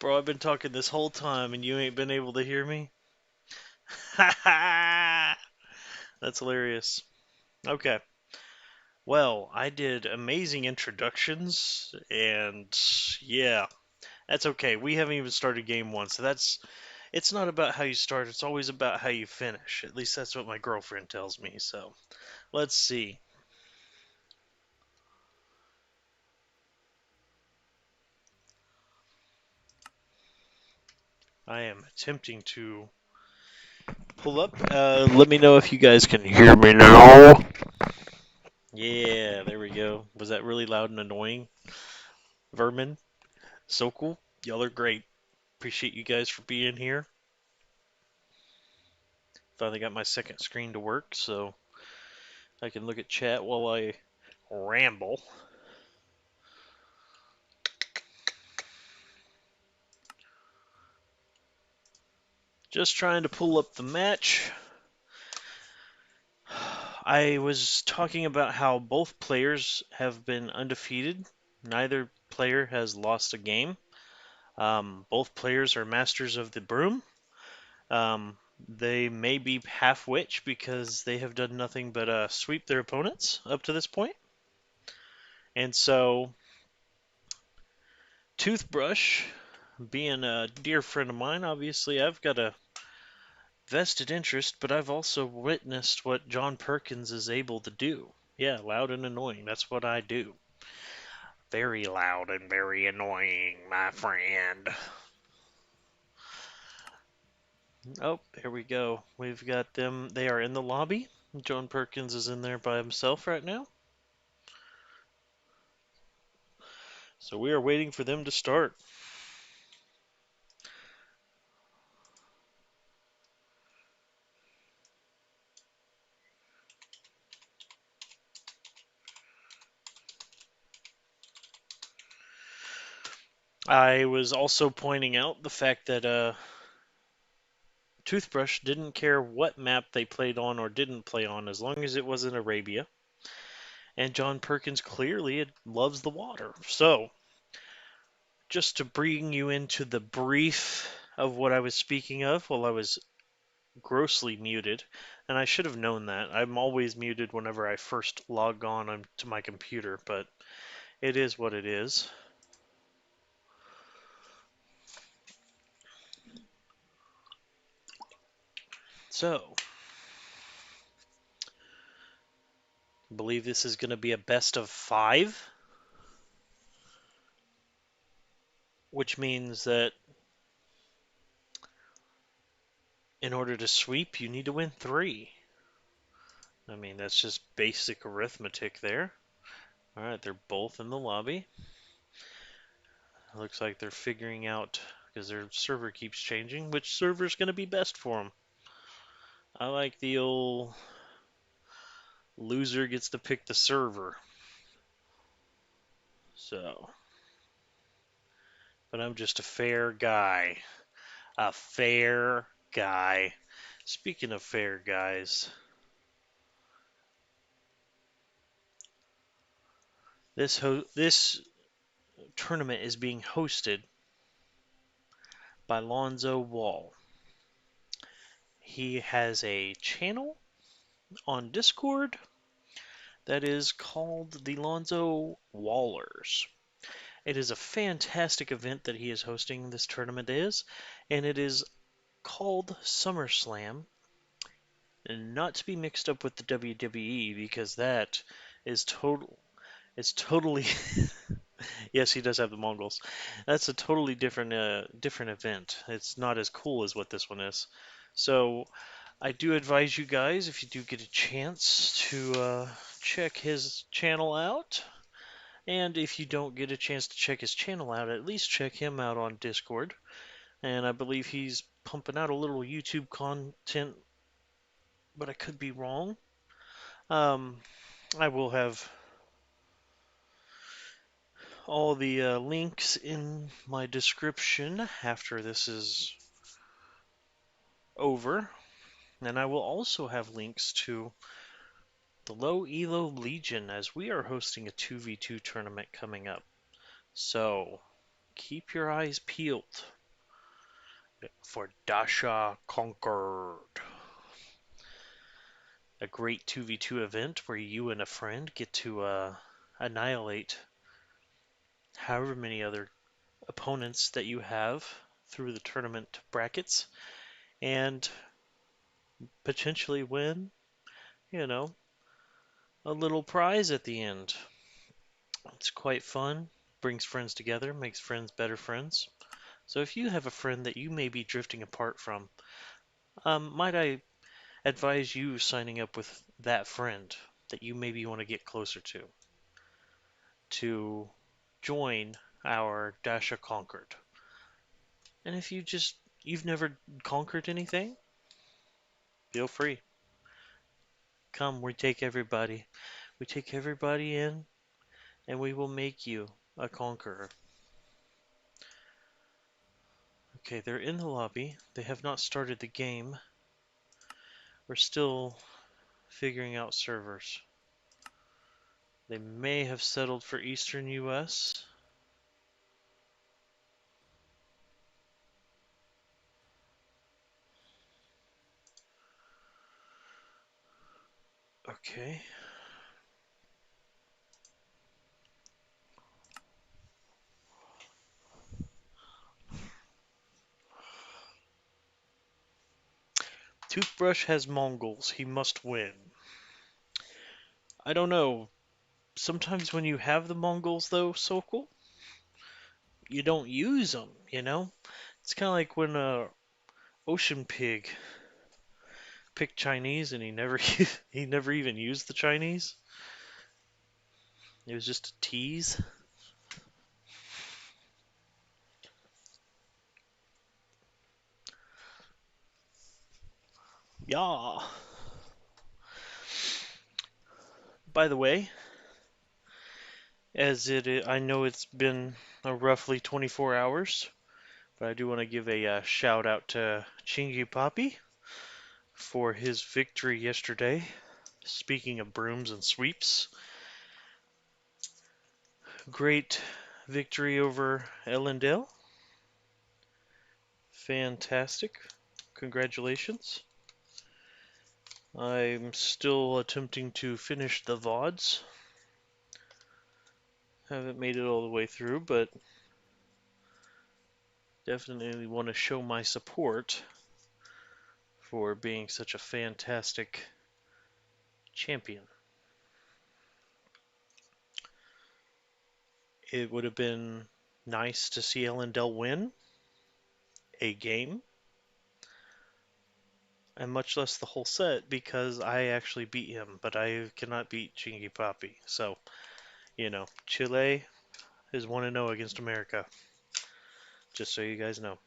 Bro, I've been talking this whole time and you ain't been able to hear me? Ha ha! That's hilarious. Okay. Well, I did amazing introductions and yeah, that's okay. We haven't even started game one, so it's not about how you start, it's always about how you finish. At least that's what my girlfriend tells me. So, let's see. I am attempting to pull up. Let me know if you guys can hear me now. Yeah, there we go. Was that really loud and annoying? Vermin, Sokol, y'all are great. Appreciate you guys for being here. Finally got my second screen to work so I can look at chat while I ramble. Just trying to pull up the match. I was talking about how both players have been undefeated. Neither player has lost a game. Both players are masters of the broom. Um, they may be half witch because they have done nothing but sweep their opponents up to this point. And so, Toothbrush, being a dear friend of mine, obviously I've got a vested interest, but I've also witnessed what John Perkins is able to do. Yeah, loud and annoying. That's what I do. Very loud and very annoying, my friend. Oh, here we go. We've got them. They are in the lobby. John Perkins is in there by himself right now. So we are waiting for them to start. I was also pointing out the fact that Toothbrush didn't care what map they played on or didn't play on as long as it was in Arabia. And John Perkins clearly loves the water. So, just to bring you into the brief of what I was speaking of while I was grossly muted, and I should have known that. I'm always muted whenever I first log on to my computer, but it is what it is. So, I believe this is going to be a best of 5, which means that in order to sweep, you need to win 3. I mean, that's just basic arithmetic there. Alright, they're both in the lobby. Looks like they're figuring out, because their server keeps changing, which server's going to be best for them. I like the old loser gets to pick the server. So, but I'm just a fair guy. A fair guy. Speaking of fair guys, this tournament is being hosted by Lonzo Wall. He has a channel on Discord that is called the Lonzo Wallers. It is a fantastic event that he is hosting. This tournament is, and it is called SummerSlam, and not to be mixed up with the WWE because that is total. It's totally. Yes, he does have the Mongols. That's a totally different event. It's not as cool as what this one is. So I do advise you guys, if you do get a chance, to check his channel out. And if you don't get a chance to check his channel out, at least check him out on Discord. And I believe he's pumping out a little YouTube content, but I could be wrong. Um, I will have all the links in my description after this is over. And I will also have links to the Low Elo Legion as we are hosting a 2v2 tournament coming up. So keep your eyes peeled for Dasha Conquered, a great 2v2 event where you and a friend get to annihilate however many other opponents that you have through the tournament brackets and potentially win, you know, a little prize at the end. It's quite fun, brings friends together, makes friends better friends. So if you have a friend that you may be drifting apart from, might I advise you signing up with that friend that you maybe want to get closer to join our Dasha Conquered. And if you've never conquered anything, feel free. Come, we take everybody. We take everybody in, and we will make you a conqueror. Okay, they're in the lobby. They have not started the game. We're still figuring out servers. They may have settled for Eastern US. Okay. Toothbrush has Mongols. He must win. I don't know. Sometimes when you have the Mongols, though, Sokol, you don't use them, you know? It's kind of like when Ocean Pig picked Chinese and he never he never even used the Chinese. It was just a tease. Yeah. By the way, I know it's been roughly 24 hours, but I do want to give a shout out to Chingy Poppy for his victory yesterday. Speaking of brooms and sweeps, great victory over Ellendale. Fantastic. Congratulations. I'm still attempting to finish the VODs. Haven't made it all the way through, but definitely want to show my support for being such a fantastic champion. It would have been nice to see Ellendale win a game, and much less the whole set, because I actually beat him, but I cannot beat Chingy Poppy. So, Chile is 1-0 against America. Just so you guys know.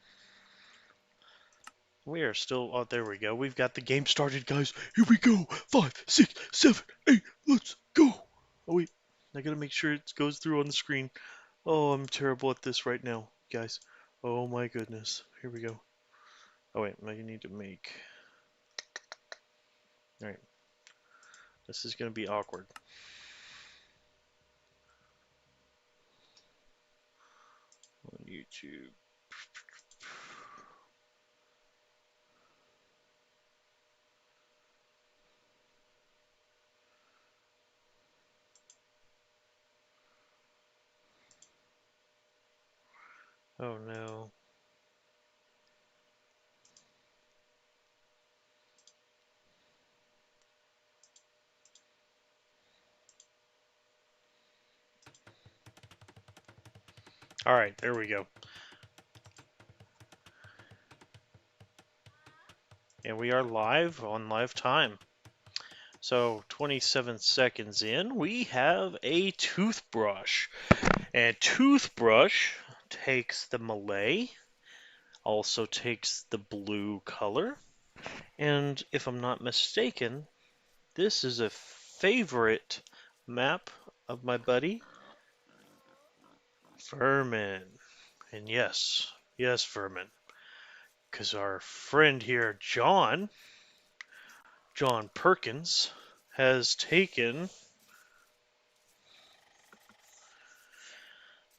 We are still. Oh, there we go. We've got the game started, guys. Here we go. 5, 6, 7, 8. Let's go. Oh, wait. I gotta make sure it goes through on the screen. Oh, I'm terrible at this right now, guys. Oh my goodness. Here we go. Oh, wait. Now you need to make. Alright. This is gonna be awkward. On YouTube. Oh no. Alright, there we go. And we are live on live time. So 27 seconds in, we have a toothbrush. And toothbrush takes the Malay, also takes the blue color. And if I'm not mistaken, this is a favorite map of my buddy, Furman. And yes, Furman. Because our friend here, John Perkins, has taken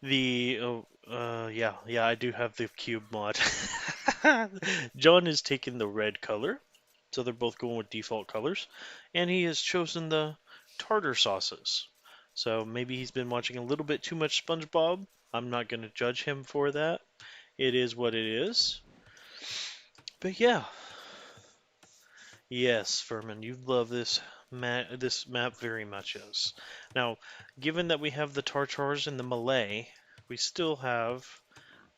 the Yeah, I do have the cube mod. John is taking the red color, so they're both going with default colors, and he has chosen the tartar sauces. So maybe he's been watching a little bit too much SpongeBob. I'm not going to judge him for that. It is what it is. But yeah, yes, Furman, you love this map very much, yes. Now, given that we have the Tartars and the Malay, we still have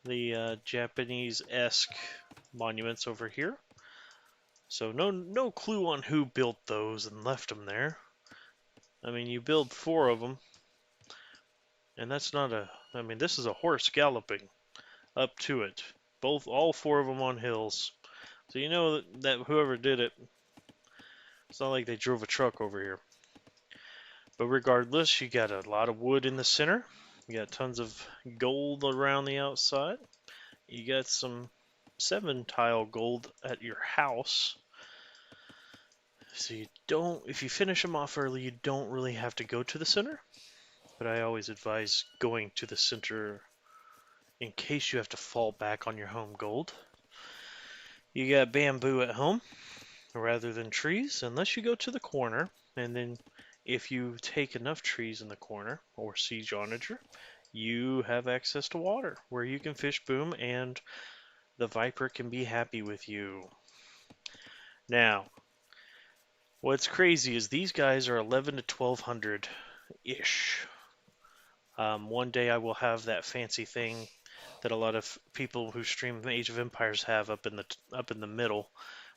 the Japanese-esque monuments over here. So no clue on who built those and left them there. I mean, you build 4 of them, and that's not a. I mean, this is a horse galloping up to it. All 4 of them on hills. So you know that whoever did it, it's not like they drove a truck over here. But regardless, you got a lot of wood in the center. You got tons of gold around the outside. You got some 7-tile gold at your house. So if you finish them off early, you don't really have to go to the center. But I always advise going to the center in case you have to fall back on your home gold. You got bamboo at home rather than trees, unless you go to the corner. And then if you take enough trees in the corner or siege onager, you have access to water where you can fish boom and the viper can be happy with you. Now, what's crazy is these guys are 11 to 1200 ish. One day I will have that fancy thing that a lot of people who stream Age of Empires have up in the middle,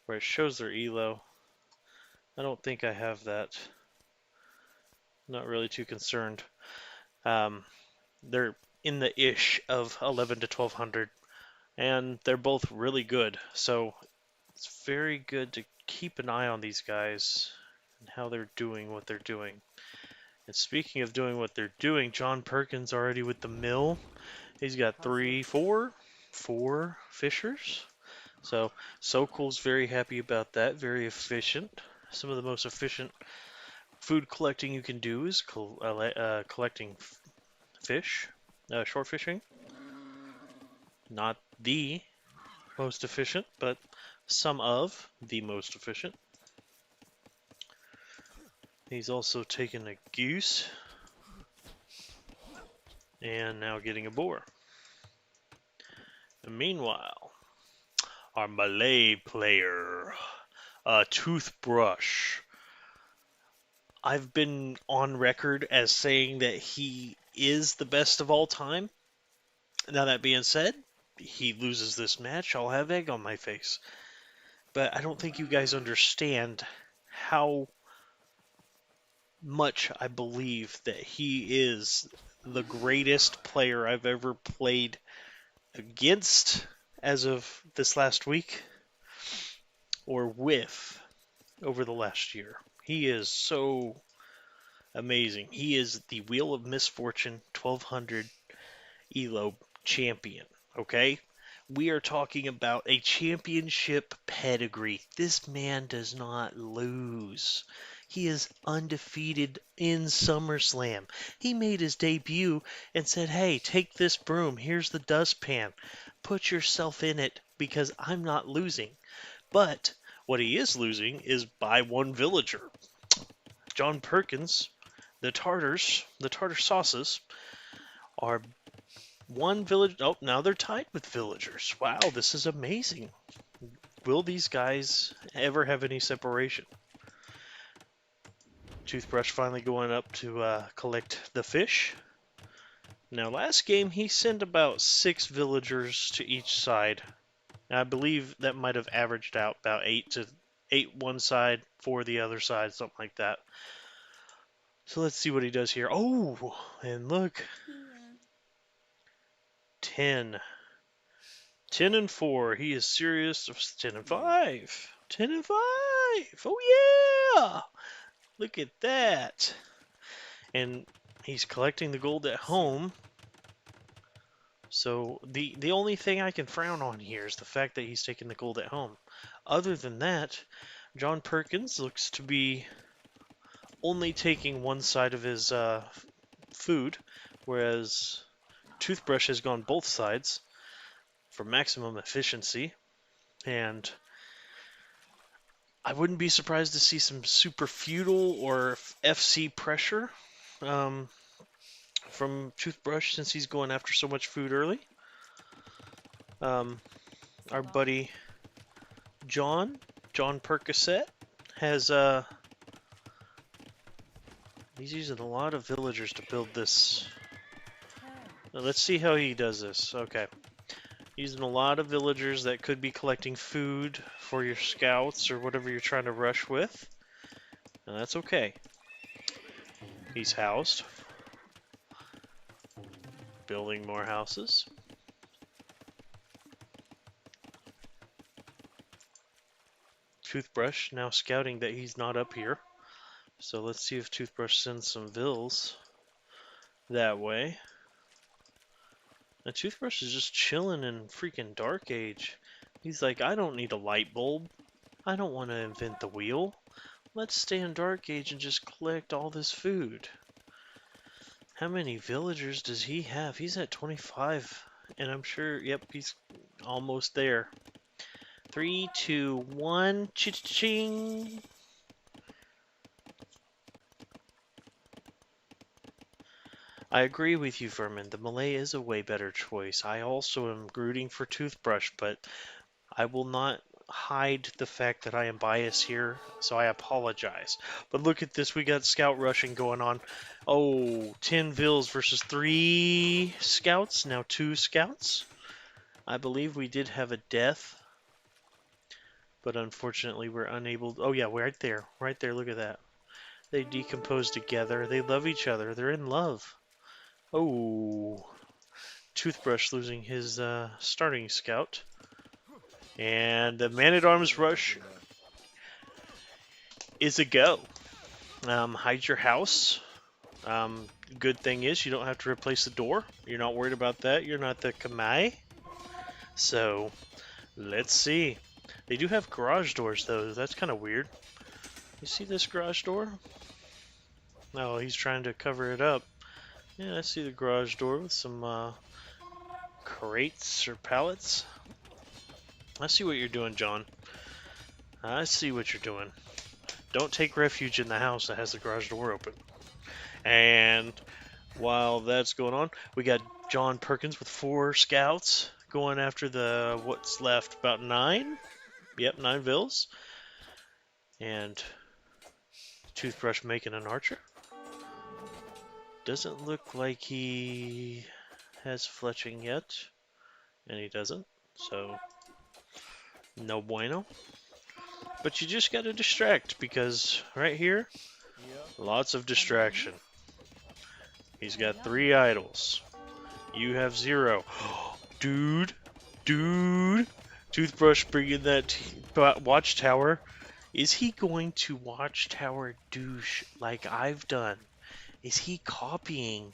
where it shows their elo. I don't think I have that. Not really too concerned. They're in the ish of 11 to 1200, and they're both really good. So it's very good to keep an eye on these guys and how they're doing what they're doing. And speaking of doing what they're doing, John Perkins already with the mill. He's got 4 fishers. So Sokol's very happy about that. Very efficient. Some of the most efficient food collecting you can do is collecting fish, short fishing. Not the most efficient, but some of the most efficient. He's also taken a goose and now getting a boar. And meanwhile, our Malay player, Toothbrush. I've been on record as saying that he is the best of all time. Now that being said, he loses this match, I'll have egg on my face. But I don't think you guys understand how much I believe that he is the greatest player I've ever played against as of this last week or with over the last year. He is so amazing. He is the Wheel of Misfortune 1200 Elo champion, okay? We are talking about a championship pedigree. This man does not lose. He is undefeated in SummerSlam. He made his debut and said, hey, take this broom. Here's the dustpan. Put yourself in it because I'm not losing. But what he is losing is by 1 villager. John Perkins, the Tartar sauces, are 1 village. Oh, now they're tied with villagers. Wow, this is amazing. Will these guys ever have any separation? Toothbrush finally going up to collect the fish. Now, last game he sent about 6 villagers to each side. And I believe that might have averaged out about 8 one side, 4 the other side, something like that. So let's see what he does here. Oh, and look. 10. 10 and 4. He is serious. 10 and 5. 10 and 5. Oh, yeah. Look at that. And he's collecting the gold at home. So the only thing I can frown on here is the fact that he's taking the gold at home. Other than that, John Perkins looks to be only taking one side of his food, whereas Toothbrush has gone both sides for maximum efficiency, and I wouldn't be surprised to see some super feudal or FC pressure from Toothbrush since he's going after so much food early. Our buddy John Percocet has he's using a lot of villagers to build this. Now, let's see how he does this. Okay. Using a lot of villagers that could be collecting food for your scouts or whatever you're trying to rush with. And that's okay. He's housed. Building more houses. Toothbrush now scouting that he's not up here. So let's see if Toothbrush sends some vills that way. The Toothbrush is just chilling in freaking Dark Age. He's like, I don't need a light bulb. I don't want to invent the wheel. Let's stay in Dark Age and just collect all this food. How many villagers does he have? He's at 25. And I'm sure, yep, he's almost there. 3, 2, 1, cha-ching! I agree with you, Vermin. The Malay is a way better choice. I also am rooting for Toothbrush, but I will not hide the fact that I am biased here, so I apologize. But look at this, we got scout rushing going on. Oh, 10 vills versus 3 scouts, now 2 scouts. I believe we did have a death, but unfortunately we're unable... Oh yeah, right there, look at that. They decompose together, they love each other, they're in love. Oh, Toothbrush losing his starting scout. And the Man-at-Arms rush is a go. Hide your house. Good thing is you don't have to replace the door. You're not worried about that. You're not the Kamai. So, let's see. They do have garage doors, though. That's kind of weird. You see this garage door? No, he's trying to cover it up. Yeah, I see the garage door with some crates or pallets. I see what you're doing, John. I see what you're doing. Don't take refuge in the house that has the garage door open. And while that's going on, we got John Perkins with 4 scouts going after the what's left, about 9. Yep, 9 vills. And Toothbrush making an archer. Doesn't look like he has fletching yet. And he doesn't. So, no bueno. But you just gotta distract, because right here, lots of distraction. He's got 3 idols. You have 0. Dude. Toothbrush bringing that watchtower. Is he going to watchtower douche like I've done? Is he copying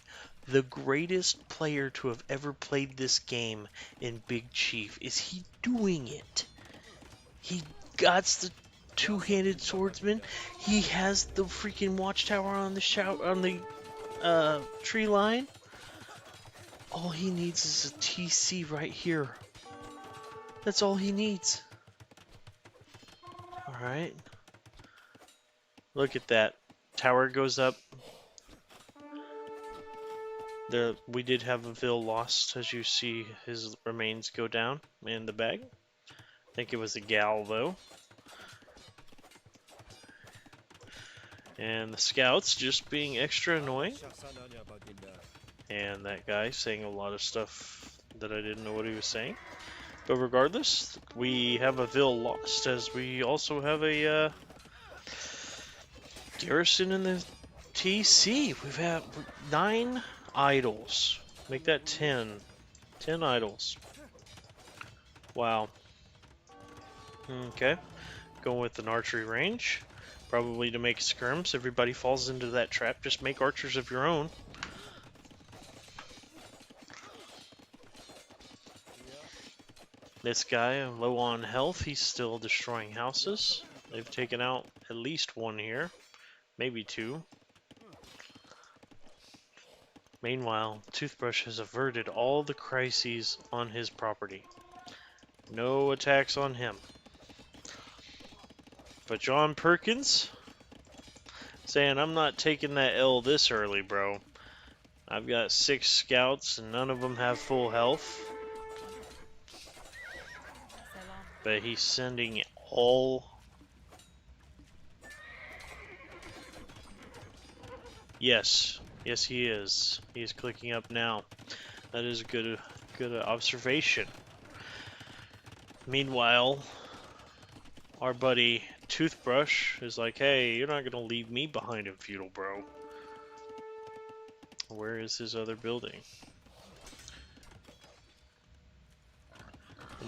the greatest player to have ever played this game in Big Chief? Is he doing it? He got the two-handed swordsman. He has the freaking watchtower on the tree line. All he needs is a TC right here. That's all he needs. Alright. Look at that. Tower goes up. We did have a Vil lost, as you see his remains go down in the bag. I think it was a gal, though. And the scouts just being extra annoying. And that guy saying a lot of stuff that I didn't know what he was saying. But regardless, we have a Vil lost, as we also have a garrison in the TC. We've had 9 idols. Make that 10. 10 idols. Wow. Okay. Going with an archery range. Probably to make skirms. Everybody falls into that trap. Just make archers of your own. This guy, low on health, he's still destroying houses. They've taken out at least 1 here. Maybe 2. Meanwhile, Toothbrush has averted all the crises on his property. No attacks on him. But John Perkins saying, I'm not taking that L this early, bro. I've got 6 scouts and none of them have full health. But he's sending all... Yes. Yes, he is. He's clicking up now. That is a good observation. Meanwhile, our buddy Toothbrush is like, hey, you're not gonna leave me behind in Feudal, bro. Where is his other building?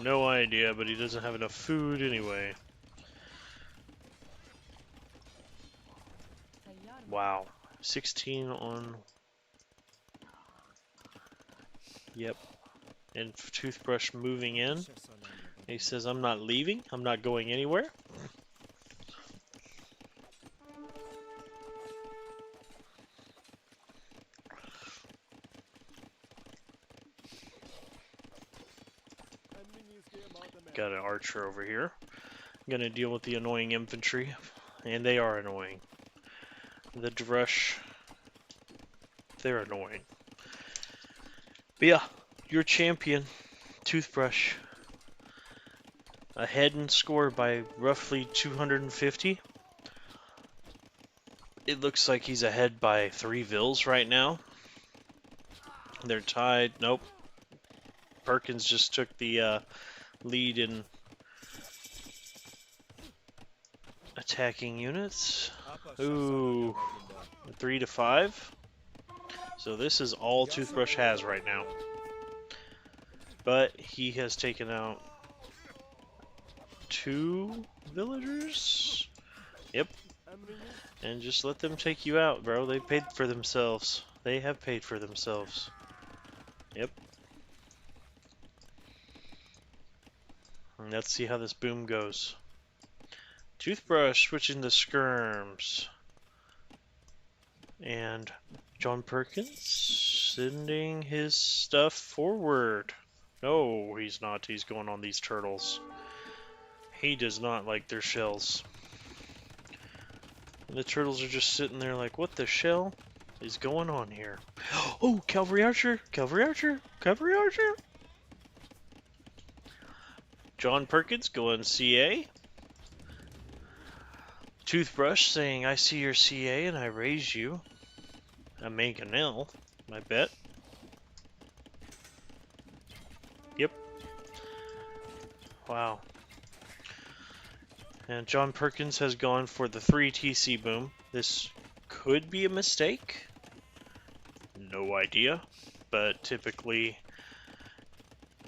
No idea, but he doesn't have enough food anyway. Wow. 16 on... Yep. And Toothbrush moving in. He says, I'm not leaving. I'm not going anywhere. Got an archer over here. Gonna deal with the annoying infantry. And they are annoying. The Drush, they're annoying. But yeah, your champion, Toothbrush, ahead in score by roughly 250. It looks like he's ahead by 3 vills right now. They're tied. Nope. Perkins just took the lead in attacking units. Ooh, 3 to 5. So this is all Toothbrush has right now. But he has taken out 2 villagers. Yep. And just let them take you out, bro. They paid for themselves. They have paid for themselves. Yep. And let's see how this boom goes. Toothbrush switching to skirms. And John Perkins sending his stuff forward. No, he's not. He's going on these turtles. He does not like their shells. And the turtles are just sitting there like, what the shell is going on here? Oh, Cavalry Archer! Cavalry Archer! Cavalry Archer! John Perkins going CA. Toothbrush saying, I see your CA and I raise you. A mangonel, I bet. Yep. Wow. And John Perkins has gone for the 3 TC boom. This could be a mistake. No idea. But typically,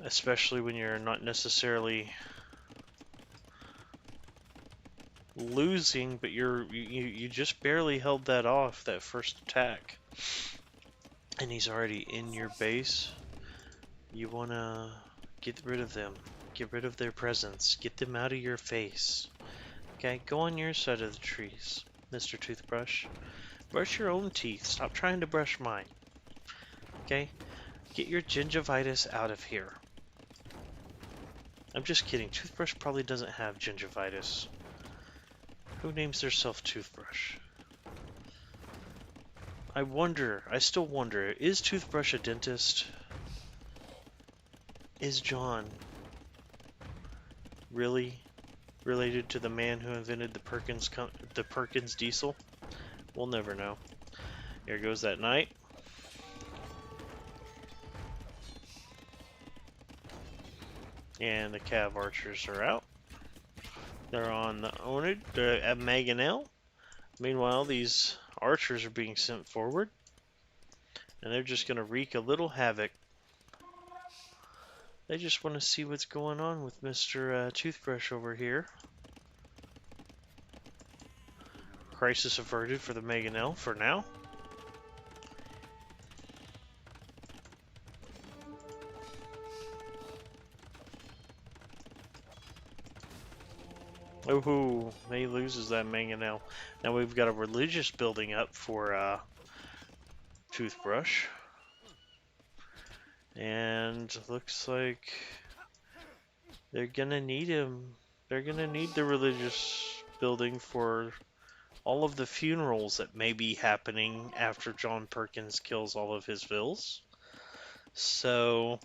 especially when you're not necessarily losing, but you just barely held that off, that first attack. And he's already in your base. You wanna get rid of them. Get rid of their presence. Get them out of your face. Okay, go on your side of the trees, Mr. Toothbrush. Brush your own teeth. Stop trying to brush mine. Okay? Get your gingivitis out of here. I'm just kidding. Toothbrush probably doesn't have gingivitis. Who names theirself Toothbrush? I still wonder, is Toothbrush a dentist? Is John really related to the man who invented the Perkins diesel? We'll never know. Here goes that knight. And the Cav archers are out. They're on the Onid, at Mangonel. Meanwhile, these archers are being sent forward. And they're just going to wreak a little havoc. They just want to see what's going on with Mr. Toothbrush over here. Crisis averted for the Mangonel for now. Oh, he loses that Mangonel. Now we've got a religious building up for Toothbrush. And looks like they're gonna need him. They're gonna need the religious building for all of the funerals that may be happening after John Perkins kills all of his vills. So,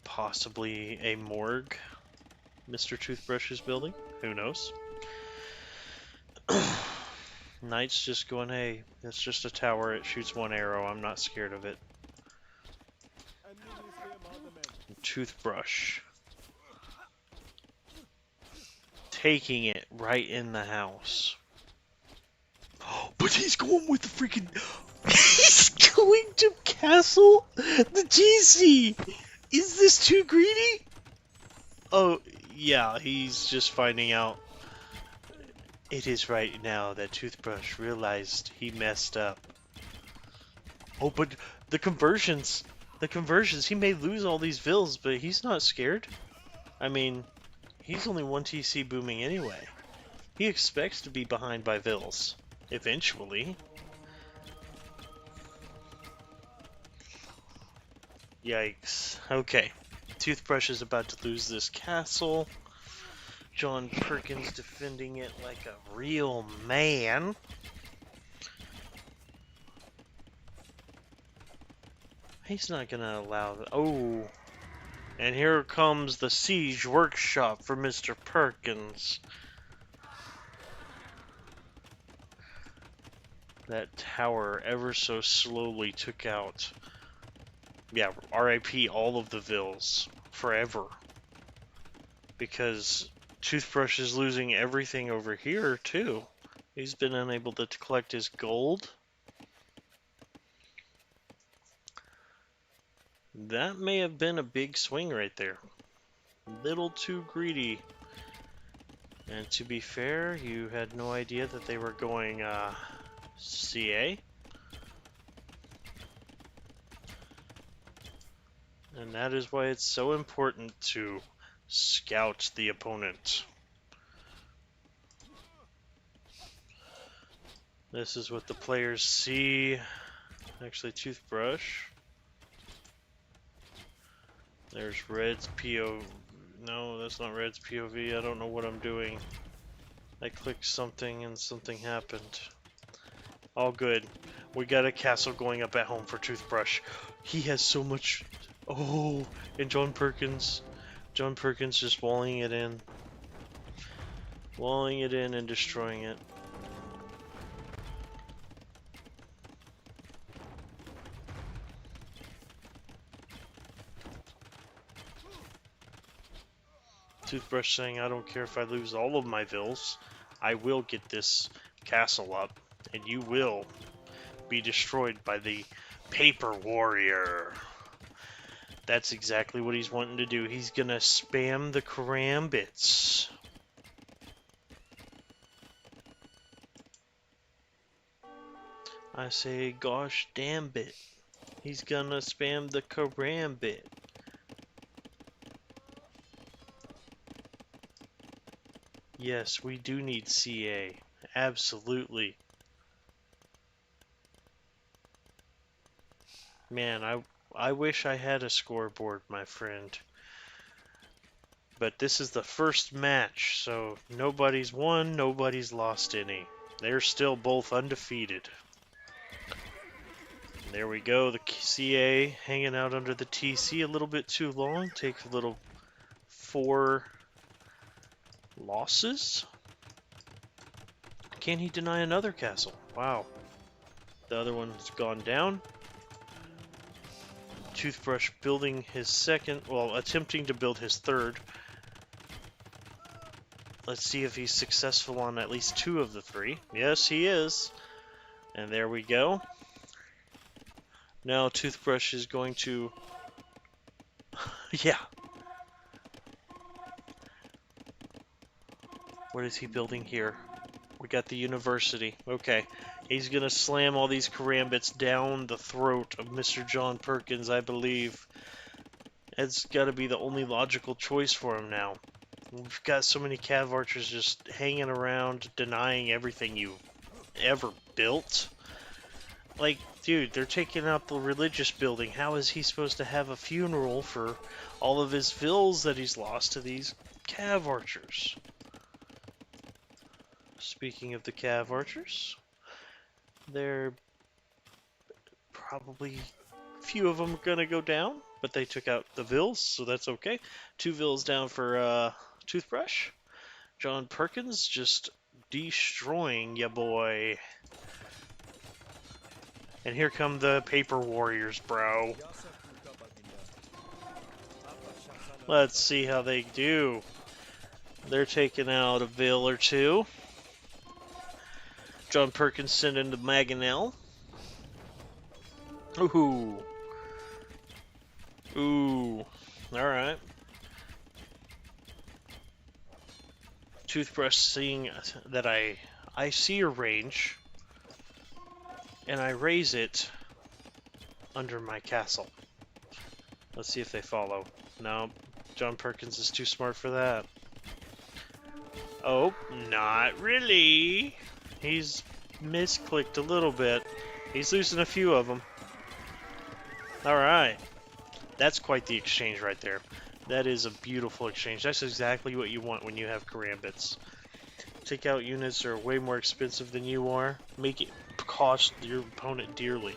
possibly a morgue Mr. Toothbrush is building. Who knows? Knight's just going, hey, it's just a tower. It shoots one arrow. I'm not scared of it. Toothbrush. Taking it right in the house. But he's going with the freaking... He's going to castle the GC! Is this too greedy? Oh, yeah, he's just finding out. It is right now that Toothbrush realized he messed up. Oh, but the conversions, he may lose all these vills, but he's not scared. I mean, he's only 1 TC booming anyway. He expects to be behind by vills, eventually. Yikes. Okay, Toothbrush is about to lose this castle. John Perkins defending it like a real man. He's not gonna allow that. Oh, and here comes the siege workshop for Mr. Perkins. That tower ever so slowly took out, yeah, RIP all of the vills forever. Because Toothbrush is losing everything over here too. He's been unable to collect his gold. That may have been a big swing right there. Little too greedy. And to be fair, you had no idea that they were going CA. And that is why it's so important to scout the opponent. This is what the players see. Actually, Toothbrush. There's Red's POV. No, that's not Red's POV. I don't know what I'm doing. I clicked something and something happened. All good. We got a castle going up at home for Toothbrush. He has so much... Oh, and John Perkins. John Perkins just walling it in. Walling it in and destroying it. Toothbrush saying, I don't care if I lose all of my vills. I will get this castle up, and you will be destroyed by the Paper Warrior. That's exactly what he's wanting to do. He's gonna spam the karambits. I say, gosh damn it. He's gonna spam the karambit. Yes, we do need CA. Absolutely. Man, I wish I had a scoreboard, my friend. But this is the first match, so nobody's won, nobody's lost any. They're still both undefeated. There we go, the CA hanging out under the TC a little bit too long. Takes a little 4 losses. Can he deny another castle? Wow. The other one's gone down. Toothbrush building his second, well, attempting to build his third. Let's see if he's successful on at least 2 of the 3. Yes, he is. And there we go. Now Toothbrush is going to... yeah. What is he building here? We got the university. Okay. He's going to slam all these karambits down the throat of Mr. John Perkins, I believe. It's got to be the only logical choice for him now. We've got so many cav archers just hanging around, denying everything you ever built. Like, dude, they're taking out the religious building. How is he supposed to have a funeral for all of his vills that he's lost to these cav archers? Speaking of the cav archers, they're probably few of them are gonna go down, but they took out the vills, so that's okay. 2 vills down for Toothbrush. John Perkins just destroying ya boy. And here come the paper warriors, bro. Let's see how they do. They're taking out a vill or 2. John Perkins sent into Mangonel. Ooh. Ooh. Alright. Toothbrush seeing that I see your range, and I raise it under my castle. Let's see if they follow. No, John Perkins is too smart for that. Oh, not really. He's misclicked a little bit. He's losing a few of them. Alright. That's quite the exchange right there. That is a beautiful exchange. That's exactly what you want when you have karambits. Take out units that are way more expensive than you are. Make it cost your opponent dearly.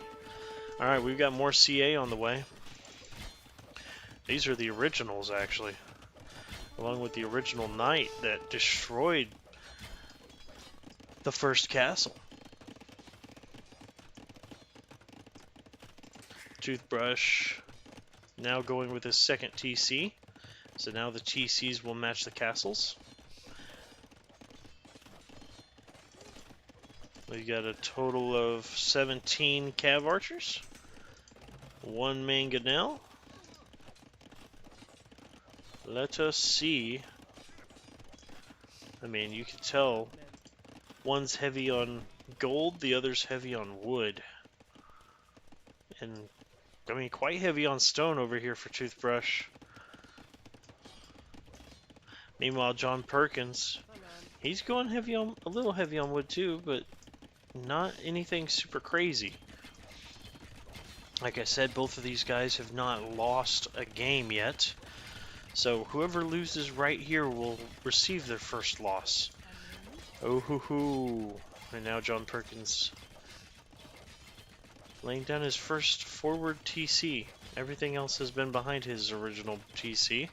Alright, we've got more CA on the way. These are the originals, actually. Along with the original knight that destroyed the first castle. Toothbrush now going with his second TC. So now the TCs will match the castles. We got a total of 17 cav archers. 1 mangonel. Let us see. I mean, you can tell one's heavy on gold, the other's heavy on wood. And, I mean, quite heavy on stone over here for Toothbrush. Meanwhile, John Perkins, he's going heavy on, a little heavy on wood too, but not anything super crazy. Like I said, both of these guys have not lost a game yet. So whoever loses right here will receive their first loss. Oh hoo hoo. And now John Perkins laying down his first forward TC. Everything else has been behind his original TC.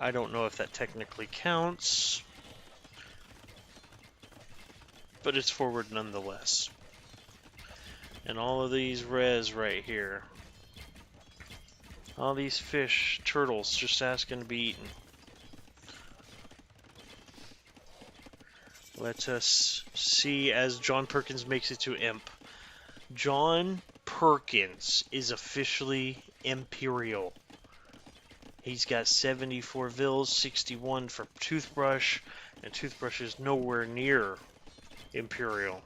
I don't know if that technically counts, but it's forward nonetheless. And all of these res right here. All these fish, turtles, just asking to be eaten. Let us see as John Perkins makes it to Imp. John Perkins is officially Imperial. He's got 74 vills, 61 for Toothbrush, and Toothbrush is nowhere near Imperial.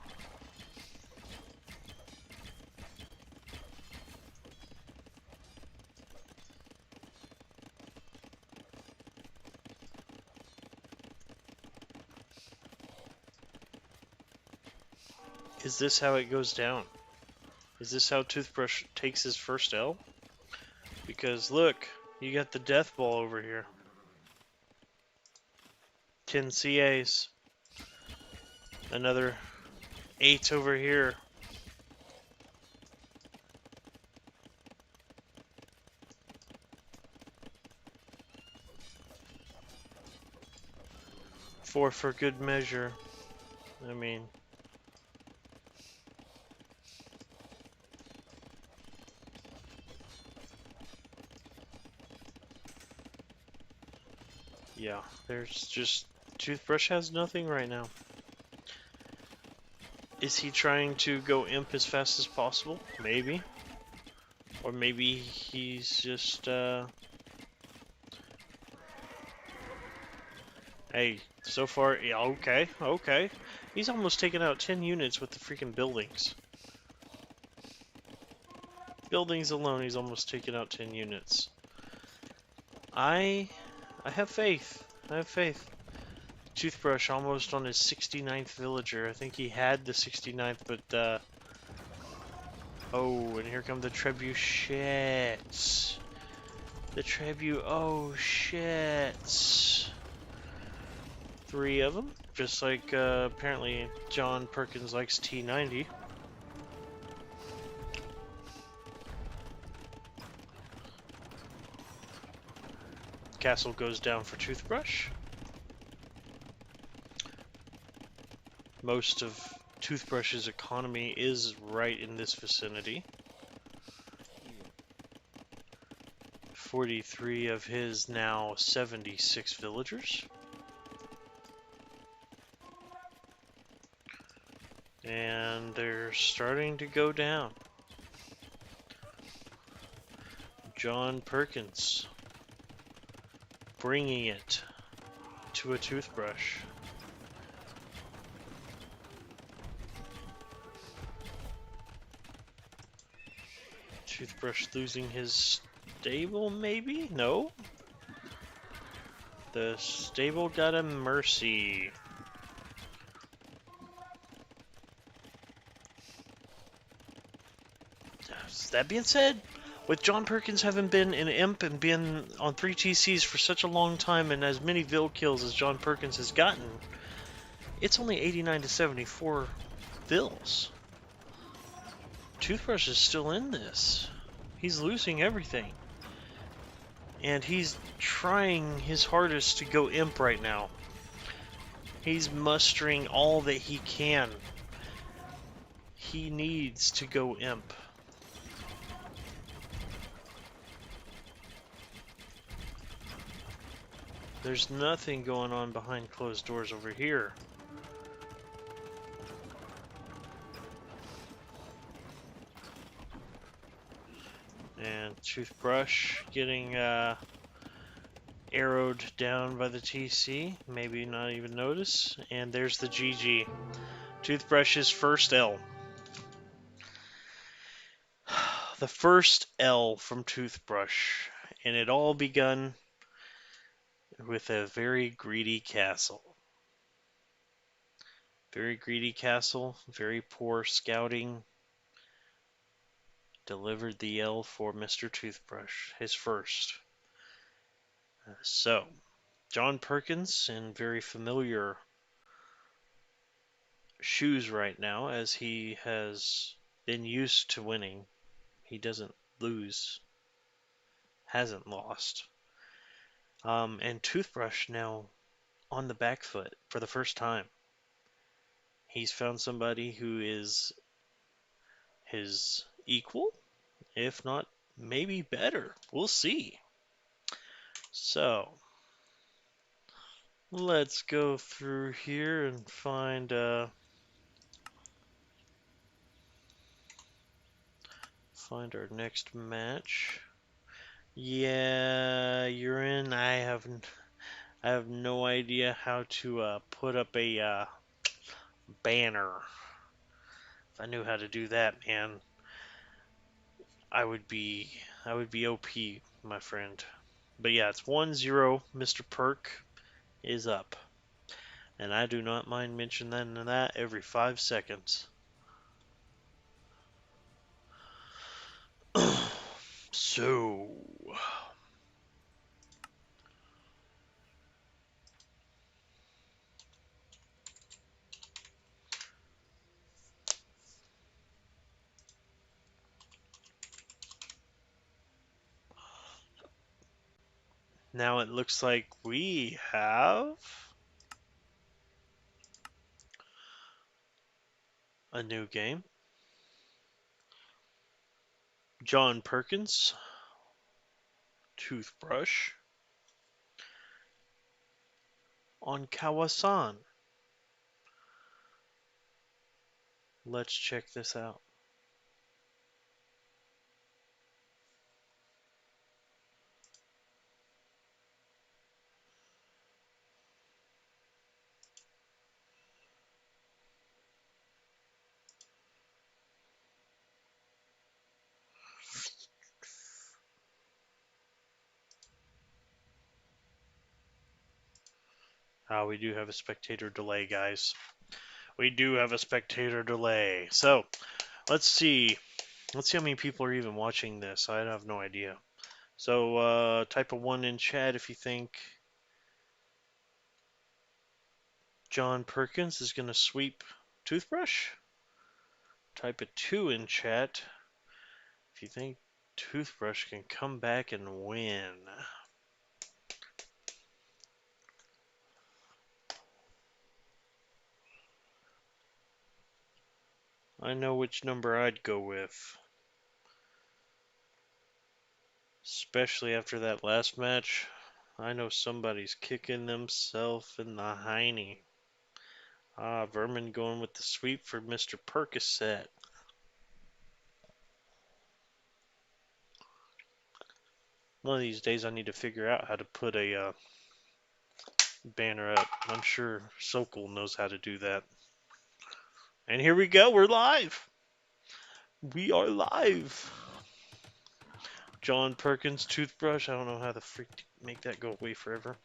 Is this how it goes down? Is this how Toothbrush takes his first L? Because look, you got the death ball over here. 10 CAs. Another 8 over here. Four for good measure. I mean... yeah, there's just... Toothbrush has nothing right now. Is he trying to go Imp as fast as possible? Maybe. Or maybe he's just, Hey, so far, yeah, okay, okay. He's almost taken out 10 units with the freaking buildings. Buildings alone, he's almost taken out 10 units. I have faith. I have faith. Toothbrush almost on his 69th villager. I think he had the 69th, but oh, and here come the trebuchets. The oh shit. 3 of them, just like apparently John Perkins likes T90. Castle goes down for Toothbrush. Most of Toothbrush's economy is right in this vicinity. 43 of his now 76 villagers. And they're starting to go down. John Perkins bringing it to a Toothbrush. Toothbrush losing his stable, maybe? No? The stable got a mercy. That being said, with John Perkins having been an imp and been on 3 TCs for such a long time and as many Vil kills as John Perkins has gotten, it's only 89 to 74 Vils. Toothbrush is still in this. He's losing everything. And he's trying his hardest to go imp right now. He's mustering all that he can. He needs to go imp. There's nothing going on behind closed doors over here. And Toothbrush getting arrowed down by the TC. Maybe not even notice. And there's the GG. Toothbrush's first L. The first L from Toothbrush. And it all begun with a very greedy castle. Very greedy castle, very poor scouting. Delivered the L for Mr. Toothbrush, his first. So, John Perkins in very familiar shoes right now, as he has been used to winning. He doesn't lose, hasn't lost. And Toothbrush now on the back foot for the first time. He's found somebody who is his equal, if not maybe better. We'll see. So, let's go through here and find our next match. Yeah, you're in. I have no idea how to put up a banner. If I knew how to do that, man, I would be OP, my friend. But yeah, it's 1-0. Mr. Perk is up. And I do not mind mentioning that every 5 seconds. So, now it looks like we have a new game. John Perkins, Toothbrush, on Kawasan. Let's check this out. We do have a spectator delay, guys. We do have a spectator delay. So, let's see. Let's see how many people are even watching this. I have no idea. So, type a 1 in chat if you think John Perkins is going to sweep Toothbrush. Type a 2 in chat if you think Toothbrush can come back and win. I know which number I'd go with. Especially after that last match. I know somebody's kicking themselves in the hiney. Vermin going with the sweep for Mr. Percocet. One of these days I need to figure out how to put a banner up. I'm sure Sokol knows how to do that. And here we go, we're live! We are live! John Perkins Toothbrush. I don't know how the freak to make that go away forever.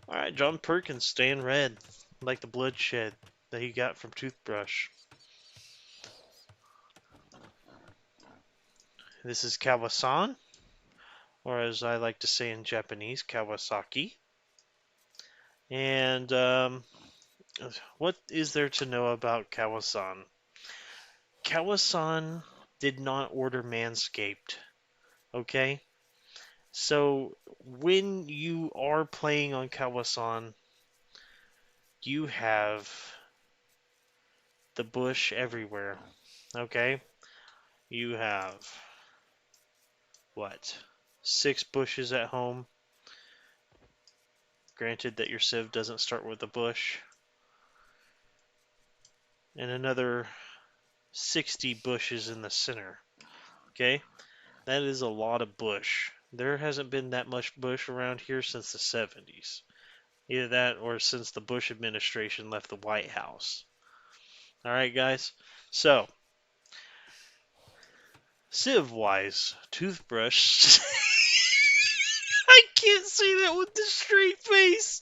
Alright, John Perkins staying red, like the bloodshed that he got from Toothbrush. This is Kawasan, or as I like to say in Japanese, Kawasaki. And what is there to know about Kawasan? Kawasan did not order Manscaped, okay? So when you are playing on Kawasan, you have the bush everywhere, okay? You have, what, 6 bushes at home? Granted that your Civ doesn't start with a bush. And another 60 bushes in the center, okay? That is a lot of bush. There hasn't been that much bush around here since the 70s. Either that or since the Bush administration left the White House. Alright, guys? So, Civ-wise, Toothbrush. I can't say that with the straight face.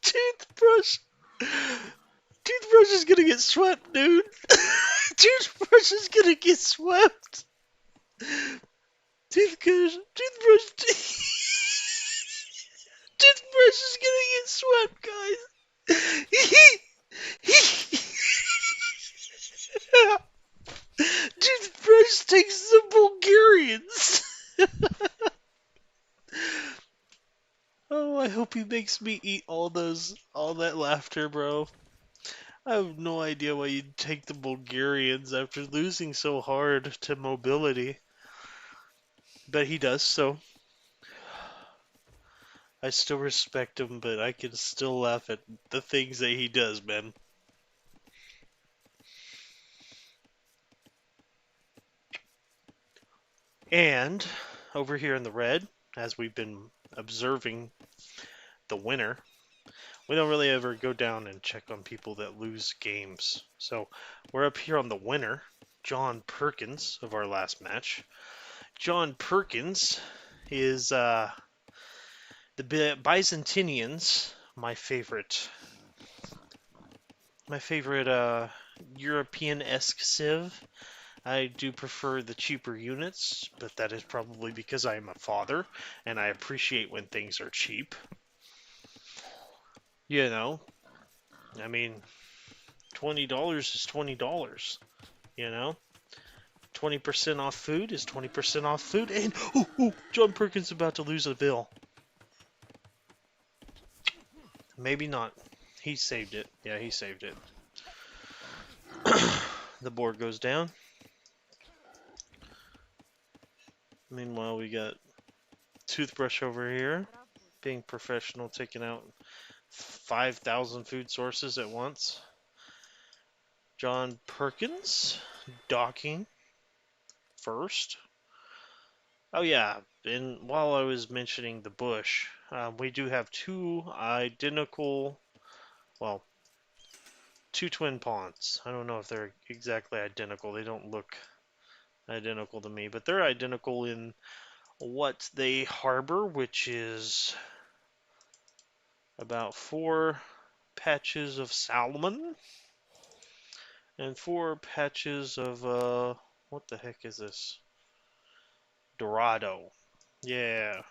Toothbrush. Toothbrush is gonna get swept, dude. Toothbrush is gonna get swept. Toothbrush. Toothbrush is gonna get swept, guys. Toothbrush takes the Bulgarians. Oh, I hope he makes me eat all that laughter, bro. I have no idea why you'd take the Bulgarians after losing so hard to mobility. But he does, so I still respect him, but I can still laugh at the things that he does, man. And over here in the red, as we've been observing the winner, we don't really ever go down and check on people that lose games. So we're up here on the winner, John Perkins, of our last match. John Perkins is the Byzantinians, my favorite European-esque Civ. I do prefer the cheaper units, but that is probably because I am a father and I appreciate when things are cheap. You know, I mean, $20 is $20, you know? 20% off food is 20% off food, and John Perkins is about to lose a bill. Maybe not. He saved it. Yeah, he saved it. The board goes down. Meanwhile, we got Toothbrush over here, being professional, taking out 5,000 food sources at once. John Perkins, docking first. Oh yeah, and while I was mentioning the bush, we do have two twin ponds. I don't know if they're exactly identical. They don't look identical to me, but they're identical in what they harbor, which is about 4 patches of salmon, and 4 patches of, what the heck is this? Dorado. Yeah.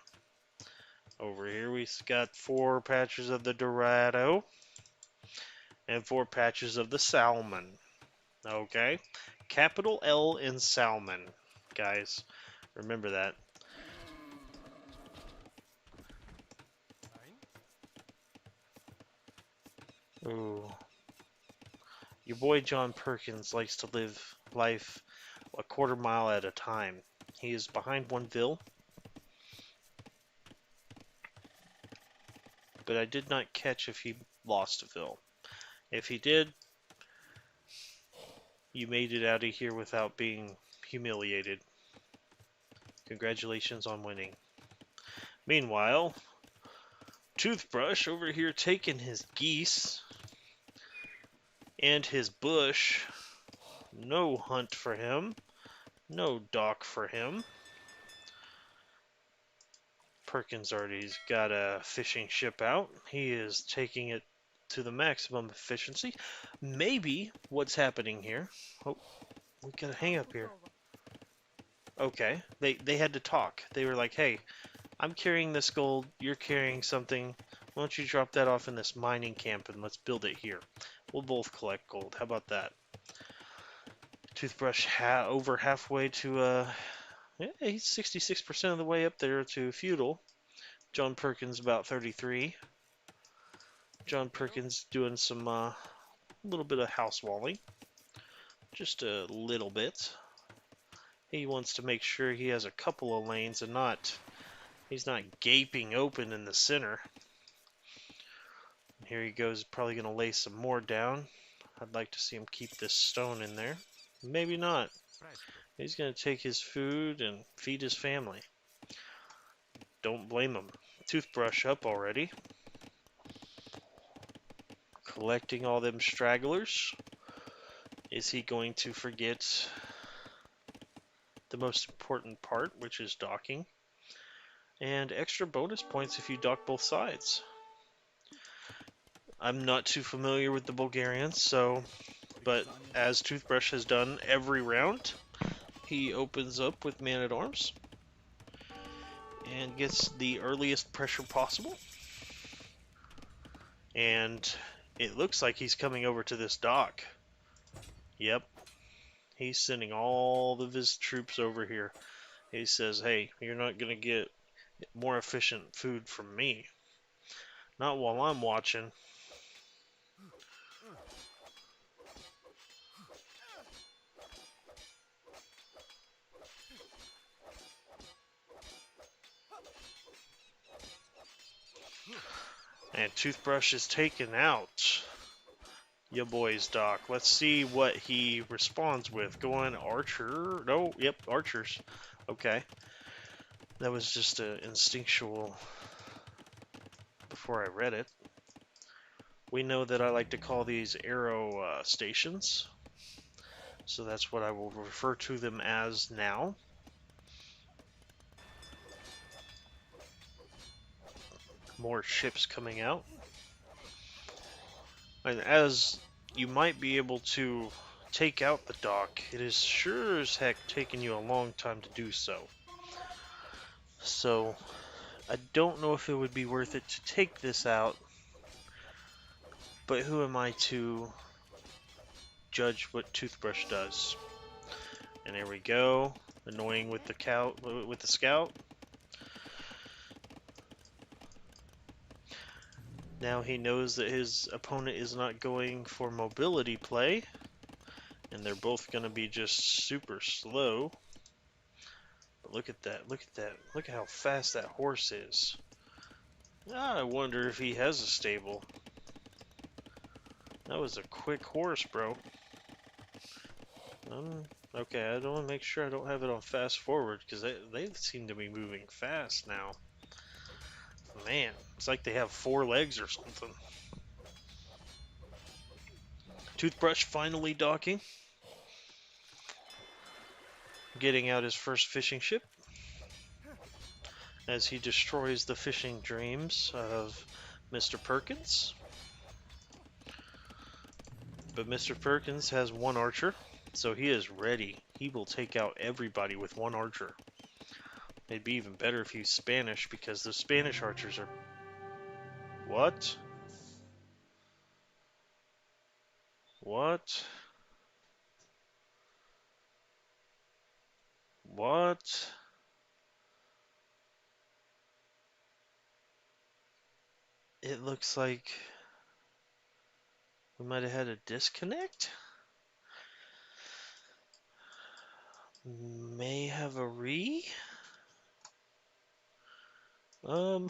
Over here we got 4 patches of the Dorado and 4 patches of the salmon. Okay? Capital L in salmon, guys. Remember that. Ooh. Your boy John Perkins likes to live life a quarter mile at a time. He is behind 1 Ville, but I did not catch if he lost a Ville. If he did, you made it out of here without being humiliated. Congratulations on winning. Meanwhile, Toothbrush over here taking his geese and his bush. No hunt for him. No dock for him. Perkins already's got a fishing ship out. He is taking it to the maximum efficiency. Maybe what's happening here. Oh, we got a hang up here. Okay, they had to talk. They were like, hey, I'm carrying this gold, you're carrying something. Why don't you drop that off in this mining camp and let's build it here. We'll both collect gold. How about that? Toothbrush over halfway to, yeah, he's 66% of the way up there to feudal. John Perkins about 33. John Perkins doing some, little bit of house walling. Just a little bit. He wants to make sure he has a couple of lanes and he's not gaping open in the center. Here he goes, probably going to lay some more down. I'd like to see him keep this stone in there. Maybe not. He's going to take his food and feed his family. Don't blame him. Toothbrush up already. Collecting all them stragglers. Is he going to forget the most important part, which is docking? And extra bonus points if you dock both sides. I'm not too familiar with the Bulgarians, but as Toothbrush has done every round, he opens up with Man-at-Arms and gets the earliest pressure possible. And it looks like he's coming over to this dock. Yep. He's sending all of his troops over here. He says, hey, you're not going to get more efficient food from me. Not while I'm watching. And Toothbrush is taken out. Ya boy's dock. Let's see what he responds with. Going archer. No, yep, archers. Okay. That was just an instinctual before I read it. We know that I like to call these arrow stations. So that's what I will refer to them as now. More ships coming out. And as you might be able to take out the dock, it is sure as heck taking you a long time to do so. So, I don't know if it would be worth it to take this out, but who am I to judge what Toothbrush does? And there we go, annoying with the scout. Now he knows that his opponent is not going for mobility play, and they're both going to be just super slow. But look at that, look at that, look at how fast that horse is. I wonder if he has a stable. That was a quick horse, bro. Okay, I don't want to make sure I don't have it on fast forward, because they seem to be moving fast now. Man, it's like they have 4 legs or something. Toothbrush finally docking. Getting out his first fishing ship. As he destroys the fishing dreams of Mr. Perkins. But Mr. Perkins has one archer, so he is ready. He will take out everybody with one archer. It'd be even better if he's Spanish, because the Spanish archers are... What? What? What? It looks like we might have had a disconnect? May have a re? Um,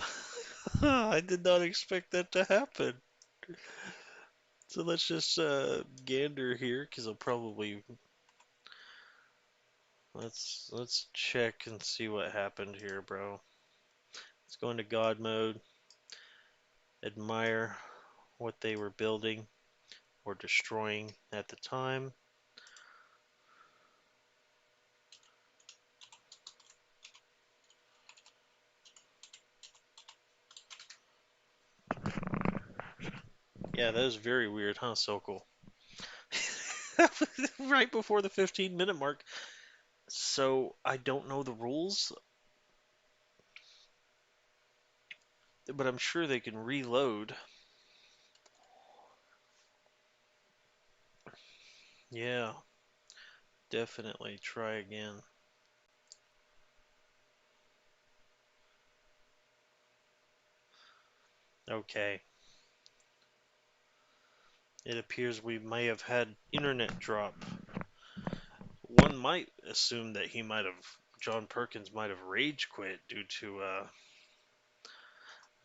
I did not expect that to happen. So let's just gander here, because I'll probably... Let's check and see what happened here, bro. Let's go into God mode, admire what they were building or destroying at the time. Yeah, that was very weird, huh, Sokol? Right before the 15-minute mark. So I don't know the rules, but I'm sure they can reload. Yeah, definitely try again. Okay. It appears we may have had internet drop. One might assume that John Perkins might have rage quit due to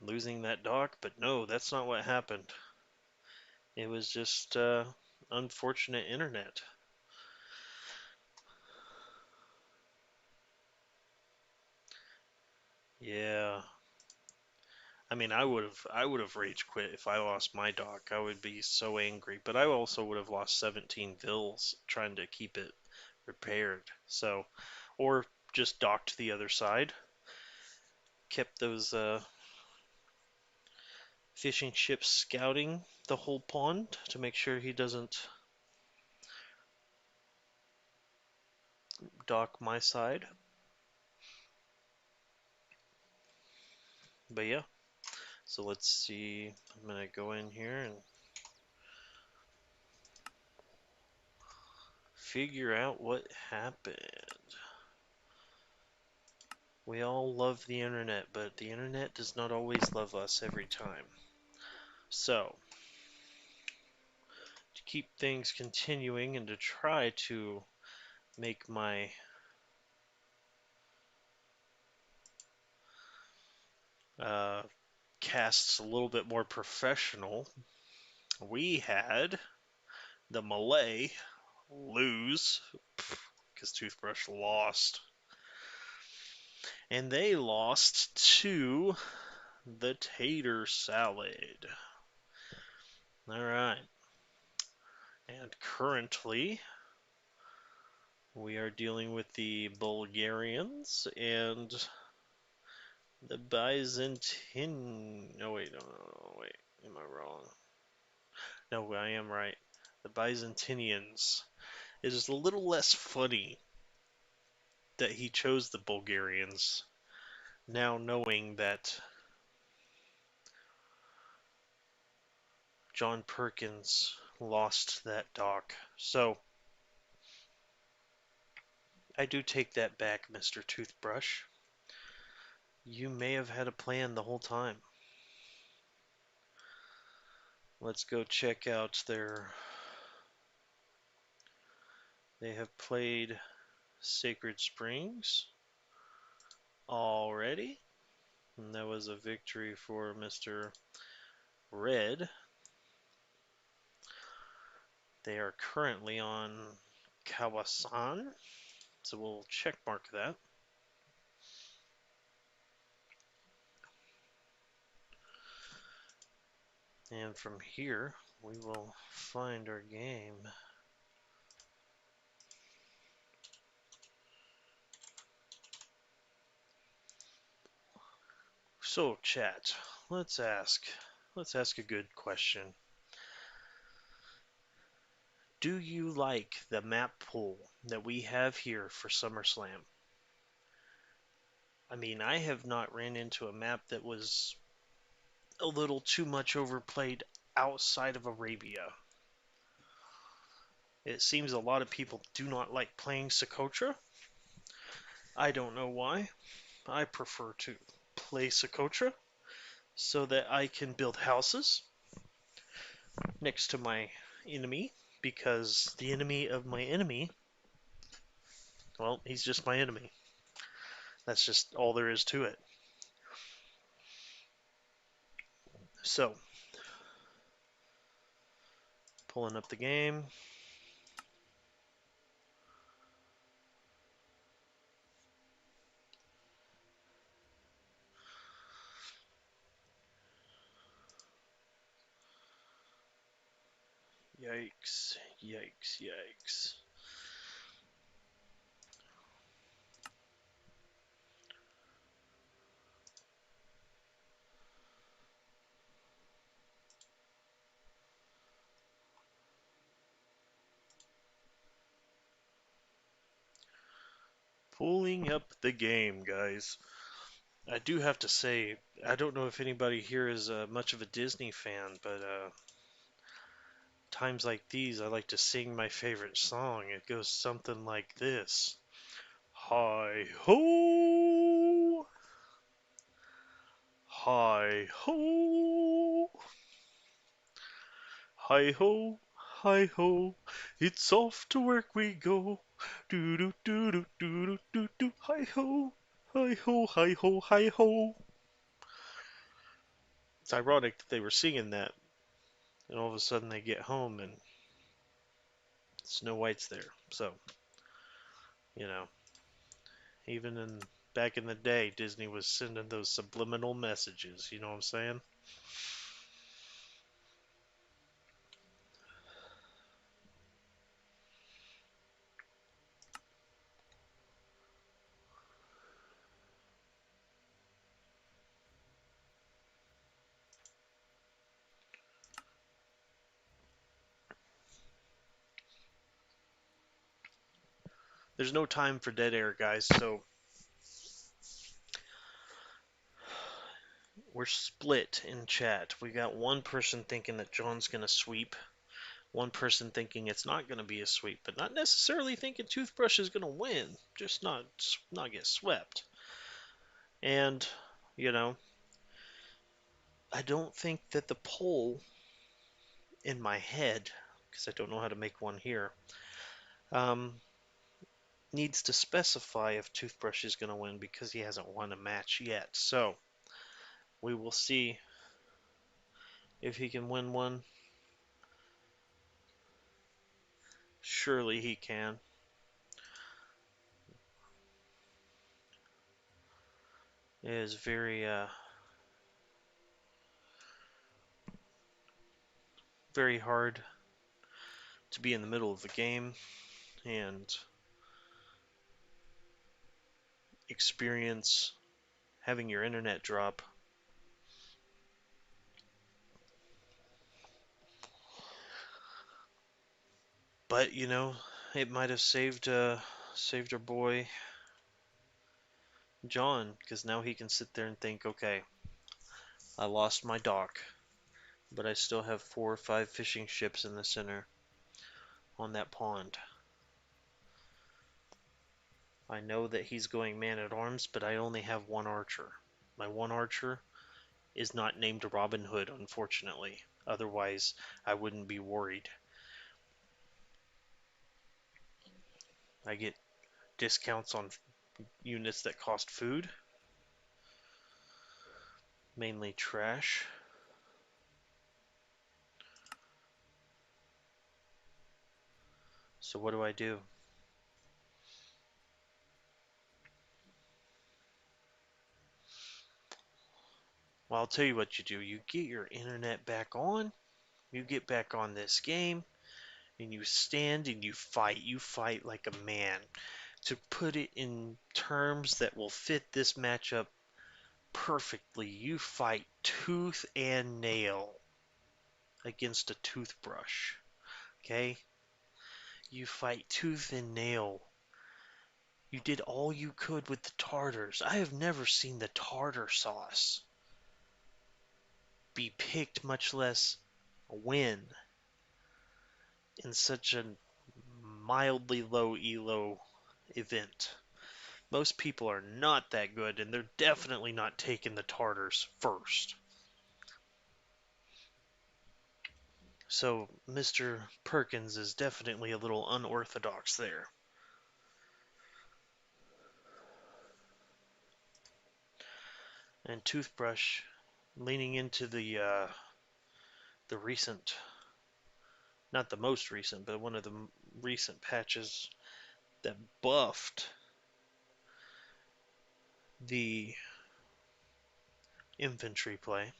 losing that dock, but no, that's not what happened. It was just unfortunate internet. Yeah. I mean, I would have rage quit if I lost my dock. I would be so angry, but I also would have lost 17 vills trying to keep it repaired. So, or just docked the other side, kept those fishing ships scouting the whole pond to make sure he doesn't dock my side. But yeah, so let's see. I'm gonna go in here and figure out what happened. We all love the internet, but the internet does not always love us every time. So, to keep things continuing and to try to make my uh, casts a little bit more professional, we had the Malay lose because Toothbrush lost. And they lost to the Tater Salad. Alright. And currently, we are dealing with the Bulgarians and the Byzantine. No, wait, no, wait. Am I wrong? No, I am right. The Byzantinians. It is a little less funny that he chose the Bulgarians, now knowing that John Perkins lost that dock. So, I do take that back, Mr. Toothbrush. You may have had a plan the whole time. Let's go check out their... They have played Sacred Springs already. And that was a victory for Mr. Red. They are currently on Kawasan, so we'll check mark that. And from here, we will find our game. So, chat, let's ask let's ask a good question. Do you like the map pool that we have here for SummerSlam? I mean, I have not ran into a map that was a little too much overplayed outside of Arabia. It seems a lot of people do not like playing Socotra. I don't know why. I prefer to play Socotra so that I can build houses next to my enemy because the enemy of my enemy, well, he's just my enemy. That's just all there is to it. So, pulling up the game. Yikes, yikes, yikes. Pulling up the game, guys. I do have to say, I don't know if anybody here is much of a Disney fan, but times like these, I like to sing my favorite song. It goes something like this. Hi ho! Hi ho! Hi ho! Hi ho! It's off to work we go. Do do do do do do do do. Hi ho! Hi ho! Hi ho! Hi ho! It's ironic that they were singing that, and all of a sudden they get home and Snow White's there. So, you know, even in back in the day, Disney was sending those subliminal messages. You know what I'm saying? There's no time for dead air, guys. So we're split in chat. We got one person thinking that John's gonna sweep, one person thinking it's not gonna be a sweep, but not necessarily thinking Toothbrush is gonna win, just not get swept. And you know, I don't think that the poll in my head, because I don't know how to make one here, um, needs to specify if Toothbrush is going to win because he hasn't won a match yet. So we will see if he can win one. Surely he can. It is very hard to be in the middle of the game and experience having your internet drop. But you know, it might have saved our boy John because now he can sit there and think, okay, I lost my dock, but I still have 4 or 5 fishing ships in the center on that pond. I know that he's going man-at-arms, but I only have one archer. My one archer is not named Robin Hood, unfortunately. Otherwise, I wouldn't be worried. I get discounts on units that cost food, mainly trash. So what do I do? Well, I'll tell you what you do. You get your internet back on, you get back on this game, and you stand and you fight. You fight like a man. To put it in terms that will fit this matchup perfectly. You fight tooth and nail against a toothbrush. Okay? You fight tooth and nail. You did all you could with the tartars. I have never seen the tartar sauce be picked, much less win, in such a mildly low elo event. Most people are not that good, and they're definitely not taking the tartars first. So Mr. Perkins is definitely a little unorthodox there. And Toothbrush leaning into the recent, not the most recent, but one of the recent patches that buffed the infantry play.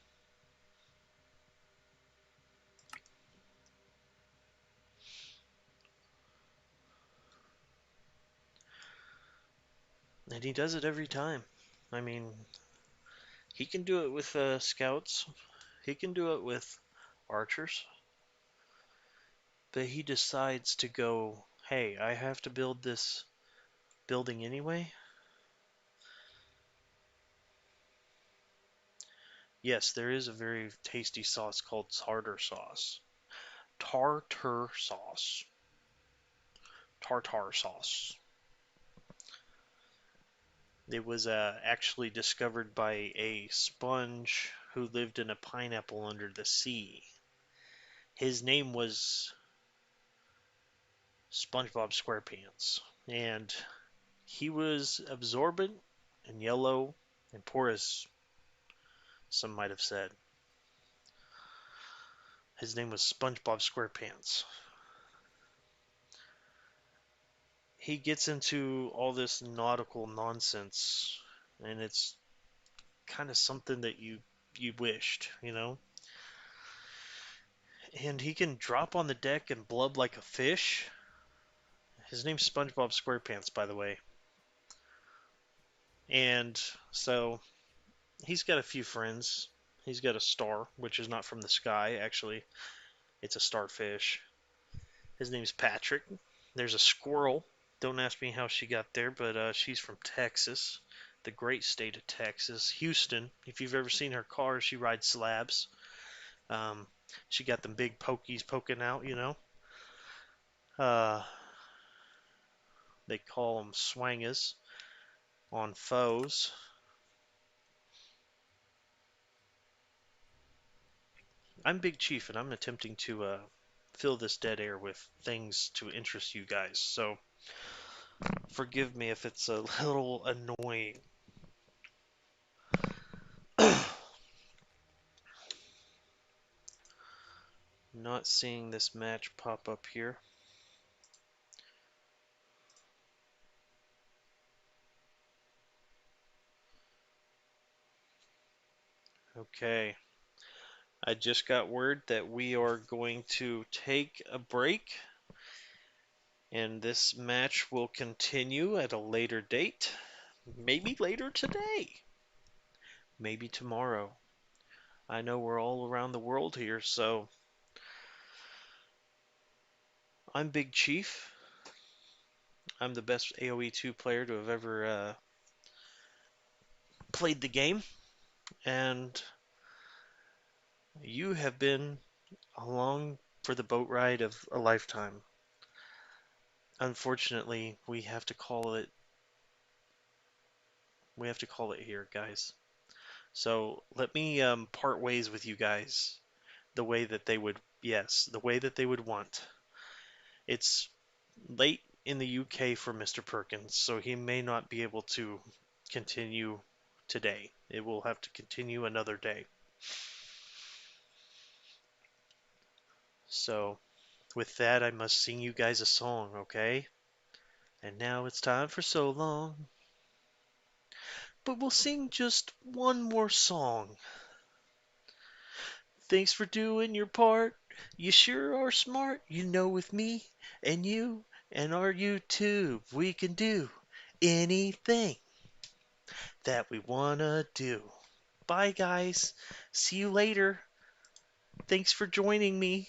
And he does it every time. I mean, he can do it with scouts. He can do it with archers. But he decides to go, hey, I have to build this building anyway. Yes, there is a very tasty sauce called tartar sauce. Tartar sauce. Tartar sauce. It was actually discovered by a sponge who lived in a pineapple under the sea. His name was SpongeBob SquarePants, and he was absorbent and yellow and porous, some might have said. His name was SpongeBob SquarePants. He gets into all this nautical nonsense, and it's kind of something that you wished, you know? And he can drop on the deck and blub like a fish. His name's SpongeBob SquarePants, by the way. And so he's got a few friends. He's got a star, which is not from the sky, actually. It's a starfish. His name's Patrick. There's a squirrel. Don't ask me how she got there, but she's from Texas, the great state of Texas. Houston. If you've ever seen her car, she rides slabs. Um, she got them big pokies poking out, you know. Uh, they call them swangers on foes. I'm Big Chief, and I'm attempting to fill this dead air with things to interest you guys. So forgive me if it's a little annoying. Not seeing this match pop up here. Okay. I just got word that we are going to take a break, and this match will continue at a later date. Maybe later today. Maybe tomorrow. I know we're all around the world here, so I'm Big Chief. I'm the best AoE 2 player to have ever played the game, and you have been along for the boat ride of a lifetime. Unfortunately, we have to call it here, guys. So let me part ways with you guys the way that they would, yes, the way that they would want. It's late in the UK for Mr. Perkins, so he may not be able to continue today. It will have to continue another day. So, with that, I must sing you guys a song, okay? And now it's time for so long. But we'll sing just one more song. Thanks for doing your part. You sure are smart. You know, with me and you and our YouTube, we can do anything that we wanna do. Bye, guys. See you later. Thanks for joining me.